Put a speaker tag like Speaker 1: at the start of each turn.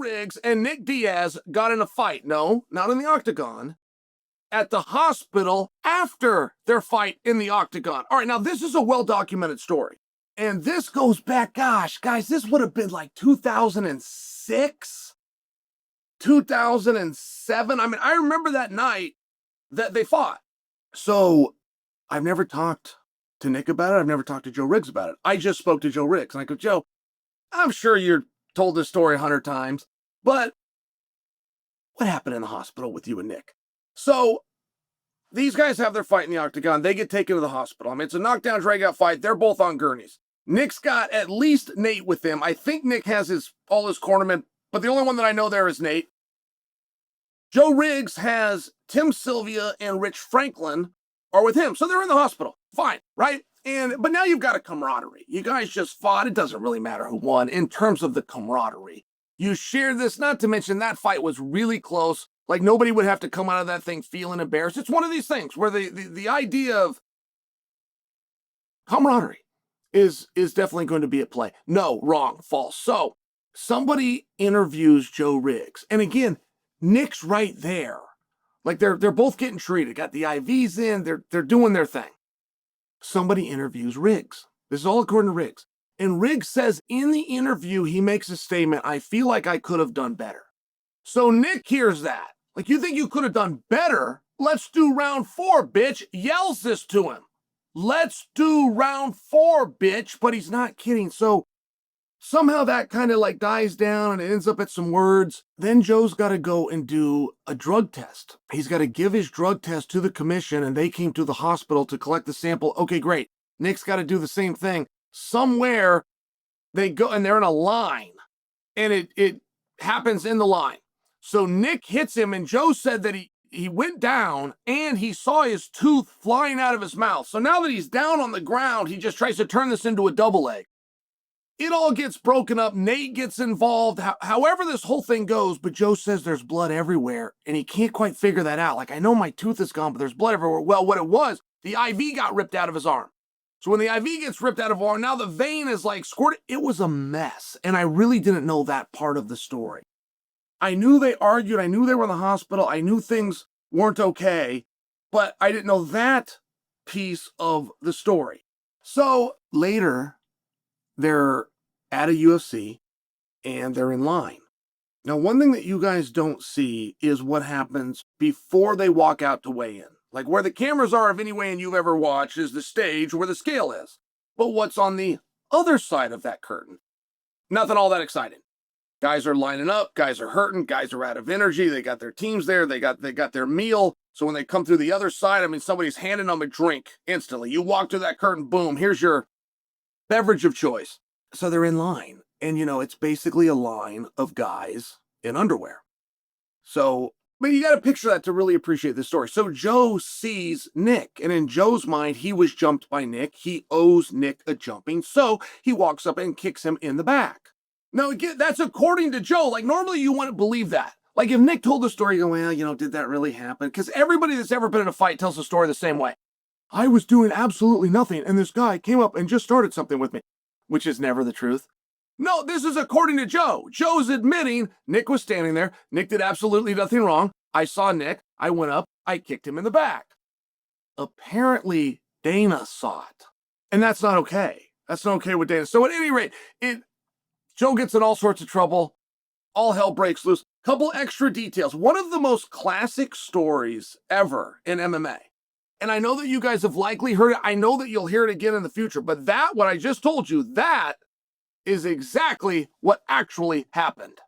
Speaker 1: Riggs and Nick Diaz got in a fight. No, not in the octagon. At the hospital after their fight in the octagon. All right, now this is a well-documented story. And this goes back, gosh, guys, this would have been like 2006, 2007. I mean, I remember that night that they fought. So I've never talked to Nick about it. I've never talked to Joe Riggs about it. I just spoke to Joe Riggs. And I go, Joe, I'm sure you're told this story 100 times, but what happened in the hospital with you and Nick? So these guys have their fight in the octagon. They get taken to the hospital. I mean, it's a knockdown, drag-out fight. They're both on gurneys. Nick's got at least Nate with him. I think Nick has all his cornermen, but the only one that I know there is Nate. Joe Riggs has Tim Sylvia and Rich Franklin are with him. So they're in the hospital. Fine, right? But now you've got a camaraderie. You guys just fought. It doesn't really matter who won in terms of the camaraderie. You share this, not to mention that fight was really close. Like nobody would have to come out of that thing feeling embarrassed. It's one of these things where the idea of camaraderie is definitely going to be at play. No, wrong, false. So somebody interviews Joe Riggs. And again, Nick's right there. Like they're both getting treated. Got the IVs in. They're doing their thing. Somebody interviews Riggs. This is all according to Riggs. And Riggs says in the interview, he makes a statement, I feel like I could have done better. So Nick hears that. Like, you think you could have done better? Let's do round 4, bitch. Yells this to him. Let's do round 4, bitch. But he's not kidding. So somehow that kind of like dies down and it ends up at some words. Then Joe's got to go and do a drug test. He's got to give his drug test to the commission, and they came to the hospital to collect the sample. Okay, great. Nick's got to do the same thing. Somewhere they go and they're in a line, and it happens in the line. So Nick hits him, and Joe said that he went down and he saw his tooth flying out of his mouth. So now that he's down on the ground, he just tries to turn this into a double leg. It all gets broken up. Nate gets involved. However this whole thing goes, but Joe says there's blood everywhere, and he can't quite figure that out. Like, I know my tooth is gone, but there's blood everywhere. Well, what it was, the IV got ripped out of his arm. So when the IV gets ripped out of his arm, now the vein is like squirted. It was a mess, and I really didn't know that part of the story. I knew they argued. I knew they were in the hospital. I knew things weren't okay, but I didn't know that piece of the story. So later, they're at a UFC, and they're in line. Now, one thing that you guys don't see is what happens before they walk out to weigh in. Like where the cameras are of any weigh-in you've ever watched is the stage where the scale is. But what's on the other side of that curtain? Nothing all that exciting. Guys are lining up, guys are hurting, guys are out of energy, they got their teams there, they got their meal. So when they come through the other side, I mean, somebody's handing them a drink instantly. You walk through that curtain, boom, here's your beverage of choice. So they're in line, and it's basically a line of guys in underwear. So, but you got to picture that to really appreciate this story. So Joe sees Nick, and in Joe's mind, he was jumped by Nick. He owes Nick a jumping, so he walks up and kicks him in the back. Now, again, that's according to Joe. Like, normally you wouldn't believe that. Like, if Nick told the story, you go, well, did that really happen? Because everybody that's ever been in a fight tells the story the same way. I was doing absolutely nothing, and this guy came up and just started something with me. Which is never the truth. No, this is according to Joe. Joe's admitting Nick was standing there. Nick did absolutely nothing wrong. I saw Nick. I went up. I kicked him in the back. Apparently, Dana saw it. And that's not okay. That's not okay with Dana. So at any rate, Joe gets in all sorts of trouble. All hell breaks loose. Couple extra details. One of the most classic stories ever in MMA. And I know that you guys have likely heard it. I know that you'll hear it again in the future. But what I just told you, that is exactly what actually happened.